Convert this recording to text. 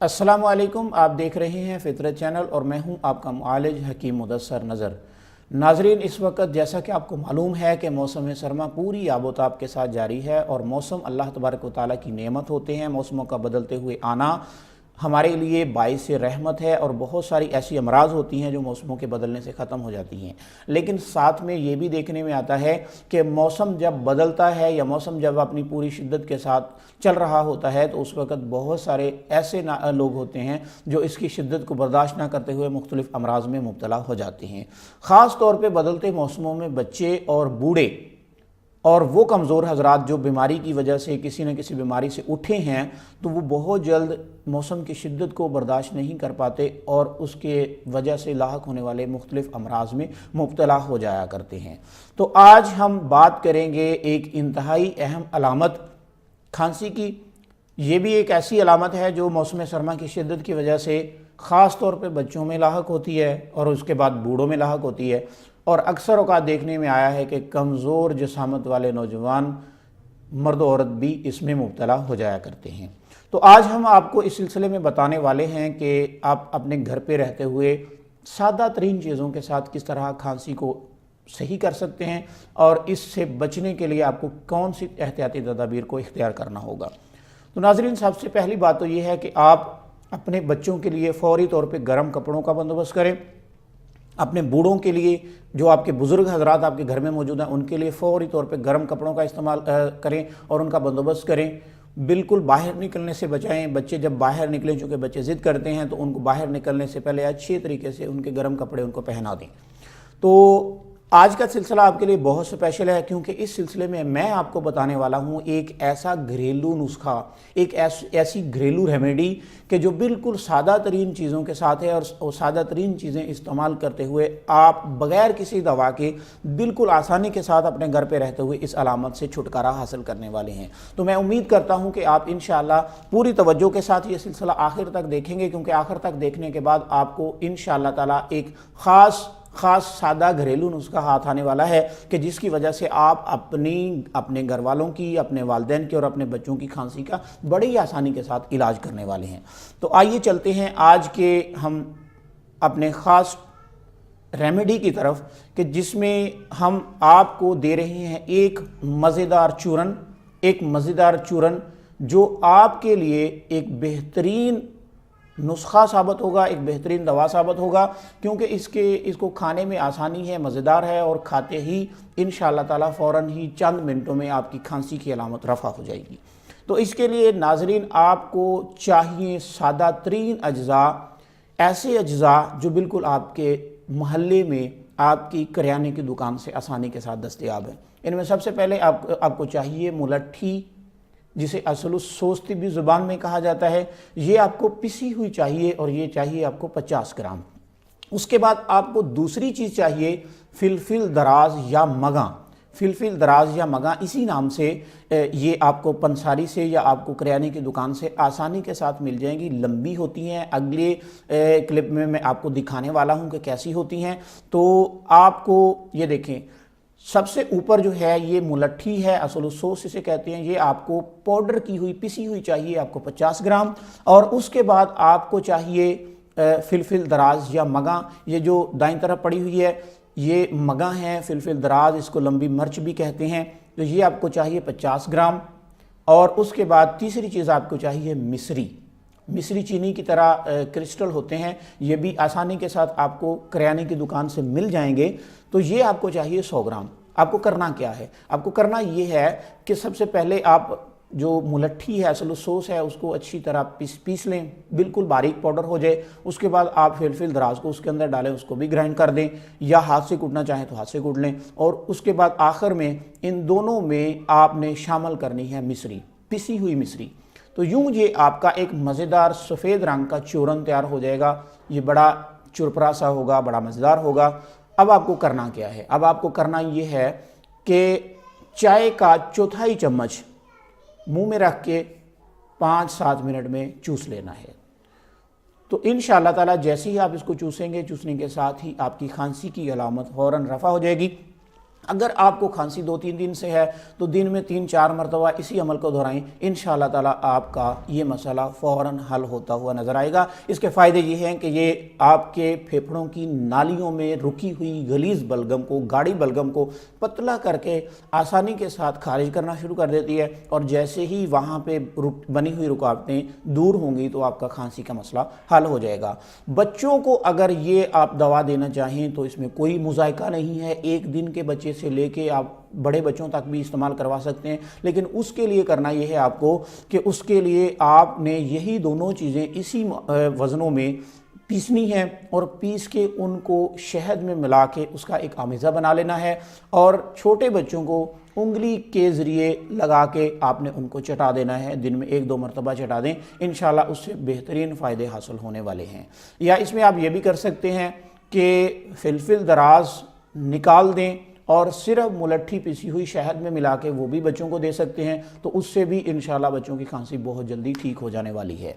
السلام علیکم، آپ دیکھ رہے ہیں فطرت چینل اور میں ہوں آپ کا معالج حکیم مدثر نظر۔ ناظرین، اس وقت جیسا کہ آپ کو معلوم ہے کہ موسم سرما پوری آب و تاب کے ساتھ جاری ہے اور موسم اللہ تبارک و تعالیٰ کی نعمت ہوتے ہیں۔ موسموں کا بدلتے ہوئے آنا ہمارے لیے باعث رحمت ہے اور بہت ساری ایسی امراض ہوتی ہیں جو موسموں کے بدلنے سے ختم ہو جاتی ہیں، لیکن ساتھ میں یہ بھی دیکھنے میں آتا ہے کہ موسم جب بدلتا ہے یا موسم جب اپنی پوری شدت کے ساتھ چل رہا ہوتا ہے تو اس وقت بہت سارے ایسے لوگ ہوتے ہیں جو اس کی شدت کو برداشت نہ کرتے ہوئے مختلف امراض میں مبتلا ہو جاتے ہیں۔ خاص طور پہ بدلتے موسموں میں بچے اور بوڑھے اور وہ کمزور حضرات جو بیماری کی وجہ سے کسی نہ کسی بیماری سے اٹھے ہیں تو وہ بہت جلد موسم کی شدت کو برداشت نہیں کر پاتے اور اس کے وجہ سے لاحق ہونے والے مختلف امراض میں مبتلا ہو جایا کرتے ہیں۔ تو آج ہم بات کریں گے ایک انتہائی اہم علامت کھانسی کی۔ یہ بھی ایک ایسی علامت ہے جو موسم سرما کی شدت کی وجہ سے خاص طور پہ بچوں میں لاحق ہوتی ہے اور اس کے بعد بوڑھوں میں لاحق ہوتی ہے، اور اکثر اوقات دیکھنے میں آیا ہے کہ کمزور جسامت والے نوجوان مرد و عورت بھی اس میں مبتلا ہو جایا کرتے ہیں۔ تو آج ہم آپ کو اس سلسلے میں بتانے والے ہیں کہ آپ اپنے گھر پہ رہتے ہوئے سادہ ترین چیزوں کے ساتھ کس طرح کھانسی کو صحیح کر سکتے ہیں اور اس سے بچنے کے لیے آپ کو کون سی احتیاطی تدابیر کو اختیار کرنا ہوگا۔ تو ناظرین، سب سے پہلی بات تو یہ ہے کہ آپ اپنے بچوں کے لیے فوری طور پہ گرم کپڑوں کا بندوبست کریں۔ اپنے بوڑھوں کے لیے، جو آپ کے بزرگ حضرات آپ کے گھر میں موجود ہیں، ان کے لیے فوری طور پہ گرم کپڑوں کا استعمال کریں اور ان کا بندوبست کریں۔ بالکل باہر نکلنے سے بچائیں۔ بچے جب باہر نکلیں، چونکہ بچے ضد کرتے ہیں، تو ان کو باہر نکلنے سے پہلے اچھے طریقے سے ان کے گرم کپڑے ان کو پہنا دیں۔ تو آج کا سلسلہ آپ کے لیے بہت اسپیشل ہے کیونکہ اس سلسلے میں آپ کو بتانے والا ہوں ایک ایسا گھریلو نسخہ، ایک ایسی گھریلو ریمیڈی کہ جو بالکل سادہ ترین چیزوں کے ساتھ ہے اور سادہ ترین چیزیں استعمال کرتے ہوئے آپ بغیر کسی دوا کے بالکل آسانی کے ساتھ اپنے گھر پہ رہتے ہوئے اس علامت سے چھٹکارا حاصل کرنے والے ہیں۔ تو میں امید کرتا ہوں کہ آپ انشاءاللہ پوری توجہ کے ساتھ یہ سلسلہ آخر تک دیکھیں گے، کیونکہ آخر تک دیکھنے کے بعد آپ کو انشاءاللہ تعالی ایک خاص سادہ گھریلو نسخہ ہاتھ آنے والا ہے کہ جس کی وجہ سے آپ اپنے گھر والوں کی، اپنے والدین کی اور اپنے بچوں کی کھانسی کا بڑی آسانی کے ساتھ علاج کرنے والے ہیں۔ تو آئیے چلتے ہیں آج کے ہم اپنے خاص ریمیڈی کی طرف کہ جس میں ہم آپ کو دے رہے ہیں ایک مزیدار چورن جو آپ کے لیے ایک بہترین نسخہ ثابت ہوگا، ایک بہترین دوا ثابت ہوگا، کیونکہ اس کو کھانے میں آسانی ہے، مزیدار ہے اور کھاتے ہی انشاءاللہ تعالیٰ فوراً ہی چند منٹوں میں آپ کی کھانسی کی علامت رفع ہو جائے گی۔ تو اس کے لیے ناظرین آپ کو چاہیے سادہ ترین اجزاء، ایسے اجزاء جو بالکل آپ کے محلے میں آپ کی کریانے کی دکان سے آسانی کے ساتھ دستیاب ہیں۔ ان میں سب سے پہلے آپ کو چاہیے ملٹھی، جسے اصل سوس طبی زبان میں کہا جاتا ہے۔ یہ آپ کو پسی ہوئی چاہیے اور یہ چاہیے آپ کو 50 گرام۔ اس کے بعد آپ کو دوسری چیز چاہیے فلفل دراز یا مگاں۔ فلفل دراز یا مگاں اسی نام سے یہ آپ کو پنساری سے یا آپ کو کریانے کی دکان سے آسانی کے ساتھ مل جائیں گی۔ لمبی ہوتی ہیں، اگلے کلپ میں آپ کو دکھانے والا ہوں کہ کیسی ہوتی ہیں۔ تو آپ کو یہ دیکھیں، سب سے اوپر جو ہے یہ ملٹھی ہے، اصل سوس اسے کہتے ہیں۔ یہ آپ کو پاؤڈر کی ہوئی پسی ہوئی چاہیے آپ کو 50 گرام، اور اس کے بعد آپ کو چاہیے فلفل دراز یا مگاں۔ یہ جو دائیں طرف پڑی ہوئی ہے یہ مگاں ہے، فلفل دراز اس کو لمبی مرچ بھی کہتے ہیں۔ تو یہ آپ کو چاہیے 50 گرام، اور اس کے بعد تیسری چیز آپ کو چاہیے مصری چینی کی طرح کرسٹل ہوتے ہیں، یہ بھی آسانی کے ساتھ آپ کو کریانے کی دکان سے مل جائیں گے۔ تو یہ آپ کو چاہیے 100 گرام۔ آپ کو کرنا کیا ہے؟ آپ کو کرنا یہ ہے کہ سب سے پہلے آپ جو ملٹھی ہے، اصل سوس ہے، اس کو اچھی طرح پیس لیں، بالکل باریک پاؤڈر ہو جائے۔ اس کے بعد آپ فلفل دراز کو اس کے اندر ڈالیں، اس کو بھی گرائنڈ کر دیں، یا ہاتھ سے کوٹنا چاہیں تو ہاتھ سے کوٹ لیں، اور اس کے بعد آخر میں ان دونوں میں آپ نے شامل کرنی ہے مصری، پسی ہوئی مصری۔ تو یوں یہ آپ کا ایک مزیدار سفید رنگ کا چورن تیار ہو جائے گا۔ یہ بڑا چرپرا سا ہوگا، بڑا مزیدار ہوگا۔ اب آپ کو کرنا کیا ہے؟ اب آپ کو کرنا یہ ہے کہ چائے کا چوتھائی چمچ منہ میں رکھ کے 5-7 منٹ میں چوس لینا ہے۔ تو انشاءاللہ تعالیٰ جیسے ہی آپ اس کو چوسیں گے، چوسنے کے ساتھ ہی آپ کی کھانسی کی علامت فوراً رفع ہو جائے گی۔ اگر آپ کو کھانسی 2-3 دن سے ہے تو دن میں 3-4 مرتبہ اسی عمل کو دہرائیں، انشاءاللہ تعالیٰ آپ کا یہ مسئلہ فوراً حل ہوتا ہوا نظر آئے گا۔ اس کے فائدے یہ ہیں کہ یہ آپ کے پھیپھڑوں کی نالیوں میں رکی ہوئی غلیظ بلغم کو، گاڑی بلغم کو پتلا کر کے آسانی کے ساتھ خارج کرنا شروع کر دیتی ہے، اور جیسے ہی وہاں پہ بنی ہوئی رکاوٹیں دور ہوں گی تو آپ کا کھانسی کا مسئلہ حل ہو جائے گا۔ بچوں کو اگر یہ آپ دوا دینا چاہیں تو اس میں کوئی مذائقہ نہیں ہے، 1 دن کے بچے سے لے کے آپ بڑے بچوں تک بھی استعمال کروا سکتے ہیں، لیکن اس کے لیے کرنا یہ ہے آپ کو کہ اس کے لیے آپ نے یہی دونوں چیزیں اسی وزنوں میں پیسنی ہے، اور پیس کے ان کو شہد میں ملا کے اس کا ایک آمیزہ بنا لینا ہے، اور چھوٹے بچوں کو انگلی کے ذریعے لگا کے آپ نے ان کو چٹا دینا ہے، دن میں 1-2 مرتبہ چٹا دیں، انشاءاللہ اس سے بہترین فائدے حاصل ہونے والے ہیں۔ یا اس میں آپ یہ بھی کر سکتے ہیں کہ فلفل دراز نکال دیں اور صرف ملٹھی پسی ہوئی شہد میں ملا کے وہ بھی بچوں کو دے سکتے ہیں، تو اس سے بھی انشاءاللہ بچوں کی کھانسی بہت جلدی ٹھیک ہو جانے والی ہے۔